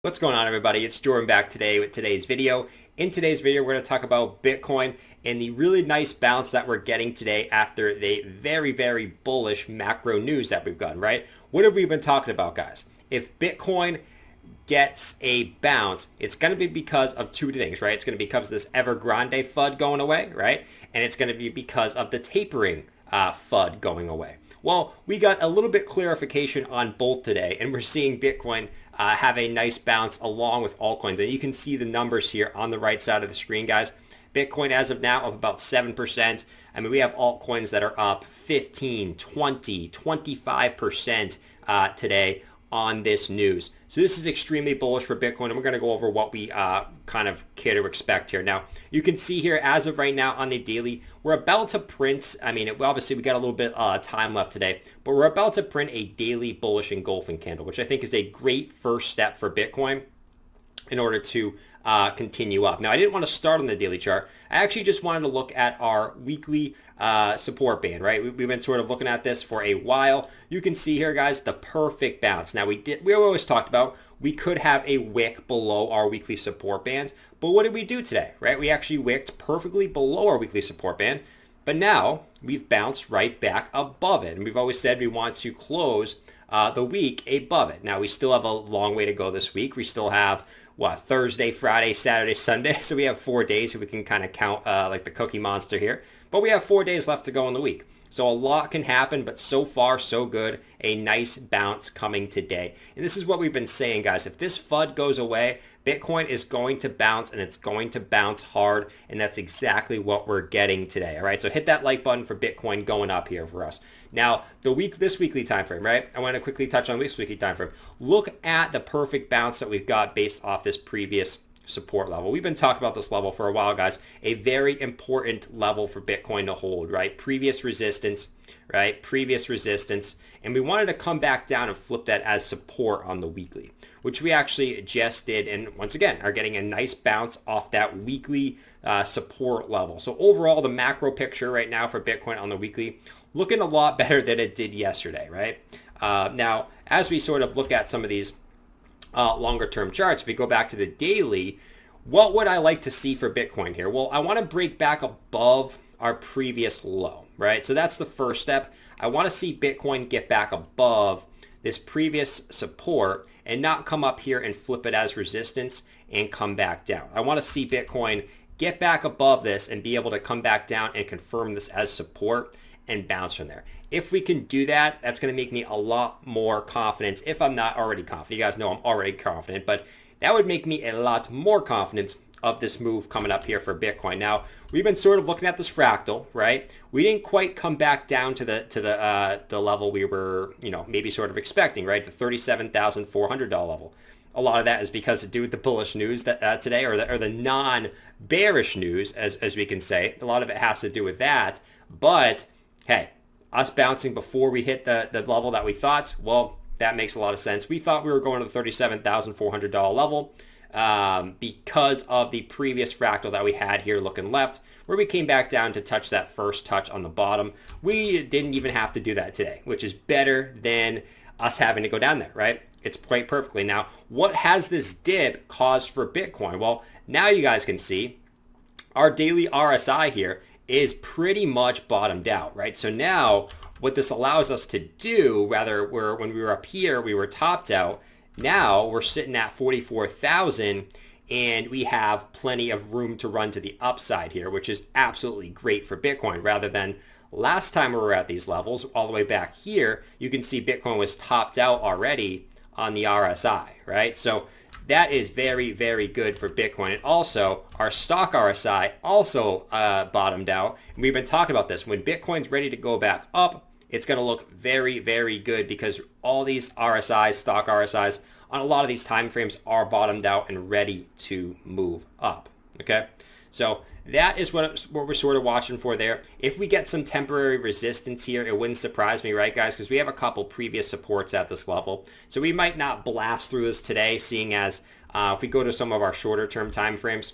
What's going on, everybody? It's Jordan back today with today's video. In today's video, we're going to talk about Bitcoin and the really nice bounce that we're getting today after the very bullish macro news that we've gotten, right? What have we been talking about, guys? If Bitcoin gets a bounce, it's going to be because of two things, right? It's going to be because of this Evergrande FUD going away, right? And it's going to be because of the tapering FUD going away. Well, we got a little bit clarification on both today, and we're seeing Bitcoin have a nice bounce along with altcoins. And you can see the numbers here on the right side of the screen, guys. Bitcoin as of now up about 7%. I mean, we have altcoins that are up 15, 20, 25% today on this news. So this is extremely bullish for Bitcoin, and we're going to go over what we kind of care to expect here. Now, you can see here as of right now on the daily, we're about to print, I mean, obviously we got a little bit time left today, but we're about to print a daily bullish engulfing candle, which I think is a great first step for Bitcoin in order to continue up. Now, I didn't want to start on the daily chart. I actually just wanted to look at our weekly support band, right? We've been sort of looking at this for a while. You can see here, guys, the perfect bounce. Now, we always talked about we could have a wick below our weekly support band, but what did we do today, right? We actually wicked perfectly below our weekly support band, but now we've bounced right back above it. And we've always said we want to close the week above it. Now, we still have a long way to go this week. We still have Thursday, Friday, Saturday, Sunday. So we have 4 days if we can kind of count like the Cookie Monster here. But we have 4 days left to go in the week. So a lot can happen, but so far, so good. A nice bounce coming today. And this is what we've been saying, guys. If this FUD goes away, Bitcoin is going to bounce, and it's going to bounce hard. And that's exactly what we're getting today. All right, so hit that like button for Bitcoin going up here for us. Now, this weekly time frame, right? I want to quickly touch on this weekly time frame. Look at the perfect bounce that we've got based off this previous support level. We've been talking about this level for a while, guys. A very important level for Bitcoin to hold, right? Previous resistance, right? Previous resistance. And we wanted to come back down and flip that as support on the weekly, which we actually just did. And once again, are getting a nice bounce off that weekly support level. So overall, the macro picture right now for Bitcoin on the weekly, looking a lot better than it did yesterday, right? Now, as we sort of look at some of these longer term charts, if we go back to the daily, what would I like to see for Bitcoin here? Well, I want to break back above our previous low, right? So that's the first step. I want to see Bitcoin get back above this previous support and not come up here and flip it as resistance and come back down. I want to see Bitcoin get back above this and be able to come back down and confirm this as support and bounce from there. If we can do that, that's going to make me a lot more confident if I'm not already confident. You guys know I'm already confident, but that would make me a lot more confident of this move coming up here for Bitcoin. Now, we've been sort of looking at this fractal, right? We didn't quite come back down to the level we were, maybe sort of expecting, right? The $37,400 level. A lot of that is because to do with the bullish news that today, or the non-bearish news, as we can say. A lot of it has to do with that. But hey, us bouncing before we hit the level that we thought, well, that makes a lot of sense. We thought we were going to the $37,400 level because of the previous fractal that we had here looking left, where we came back down to touch that first touch on the bottom. We didn't even have to do that today, which is better than us having to go down there, right? It's quite perfectly. Now, what has this dip caused for Bitcoin? Well, now you guys can see our daily RSI here is pretty much bottomed out, right? So now what this allows us to do, when we were up here, we were topped out. Now we're sitting at 44,000 and we have plenty of room to run to the upside here, which is absolutely great for Bitcoin. Rather than last time we were at these levels, all the way back here, you can see Bitcoin was topped out already on the RSI, right? So that is very good for Bitcoin. And also, our stock RSI also bottomed out. And we've been talking about this. When Bitcoin's ready to go back up, it's going to look very good because all these RSIs, stock RSIs, on a lot of these time frames are bottomed out and ready to move up, okay? So that is what we're sort of watching for there. If we get some temporary resistance here, it wouldn't surprise me, right, guys? Because we have a couple previous supports at this level. So we might not blast through this today, seeing as if we go to some of our shorter term time frames,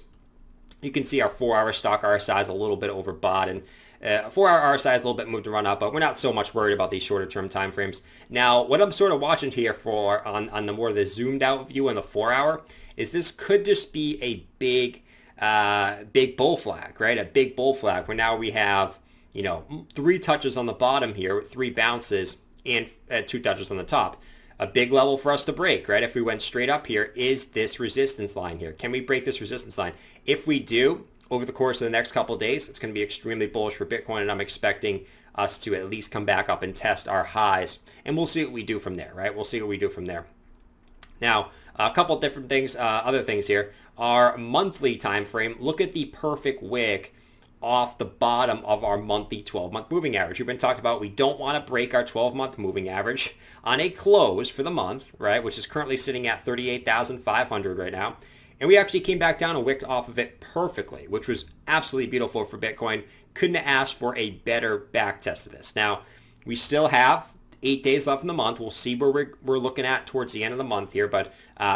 you can see our 4-hour stock RSI is a little bit overbought. And 4-hour RSI is a little bit moved to run up, but we're not so much worried about these shorter term time frames. Now, what I'm sort of watching here for on the more the zoomed out view on the 4-hour is this could just be a big bull flag, right? A big bull flag where now we have, 3 touches on the bottom here, 3 bounces, and 2 touches on the top. A big level for us to break, right? If we went straight up here, is this resistance line here? Can we break this resistance line? If we do, over the course of the next couple of days, it's going to be extremely bullish for Bitcoin, and I'm expecting us to at least come back up and test our highs, and we'll see what we do from there, right? We'll see what we do from there. Now, a couple different things, other things here. Our monthly time frame, look at the perfect wick off the bottom of our monthly 12-month moving average. We've been talking about we don't want to break our 12-month moving average on a close for the month, right, which is currently sitting at 38,500 right now. And we actually came back down and wicked off of it perfectly, which was absolutely beautiful for Bitcoin. Couldn't have asked for a better back test of this. Now, we still have 8 days left in the month. We'll see where we're looking at towards the end of the month here, but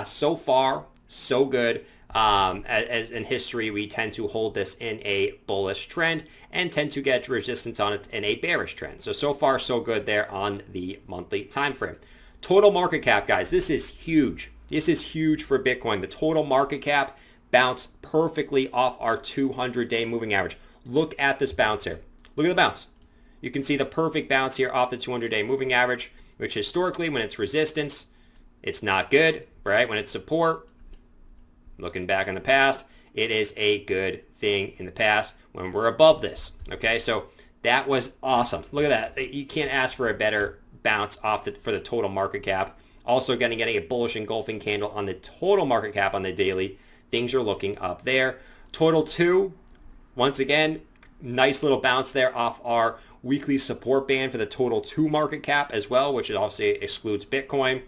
so far, so good. As in history, we tend to hold this in a bullish trend and tend to get resistance on it in a bearish trend. So far, so good there on the monthly time frame. Total market cap, guys, this is huge. This is huge for Bitcoin. The total market cap bounced perfectly off our 200-day moving average. Look at this bounce here. Look at the bounce. You can see the perfect bounce here off the 200-day moving average, which historically, when it's resistance, it's not good, right? When it's support, looking back in the past, it is a good thing in the past when we're above this. Okay, so that was awesome. Look at that. You can't ask for a better bounce off for the total market cap. Also getting a bullish engulfing candle on the total market cap on the daily. Things are looking up there. Total 2, once again, nice little bounce there off our weekly support band for the total 2 market cap as well, which obviously excludes Bitcoin.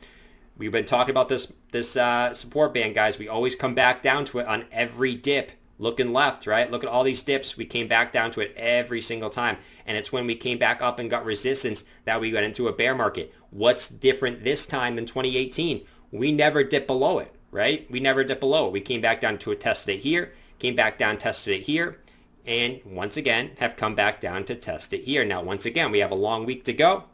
We've been talking about this support band, guys. We always come back down to it on every dip. Looking left, right? Look at all these dips. We came back down to it every single time. And it's when we came back up and got resistance that we got into a bear market. What's different this time than 2018? We never dip below it, right? We never dip below it. We came back down to it, tested it here, came back down, tested it here, and once again have come back down to test it here. Now, once again, we have a long week to go.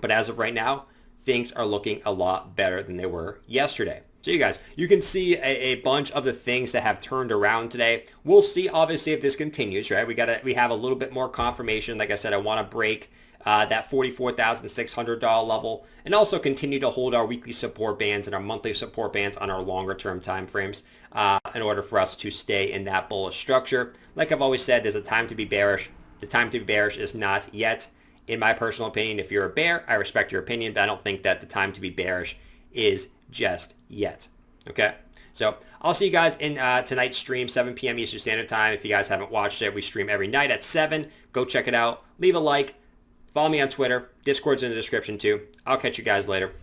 But as of right now, things are looking a lot better than they were yesterday. So you guys, you can see a bunch of the things that have turned around today. We'll see, obviously, if this continues, right? We have a little bit more confirmation. Like I said, I want to break that $44,600 level and also continue to hold our weekly support bands and our monthly support bands on our longer term time frames in order for us to stay in that bullish structure. Like I've always said, there's a time to be bearish. The time to be bearish is not yet. In my personal opinion, if you're a bear, I respect your opinion, but I don't think that the time to be bearish is just yet. Okay, so I'll see you guys in tonight's stream, 7 p.m. Eastern Standard Time. If you guys haven't watched it, we stream every night at 7. Go check it out. Leave a like. Follow me on Twitter. Discord's in the description too. I'll catch you guys later.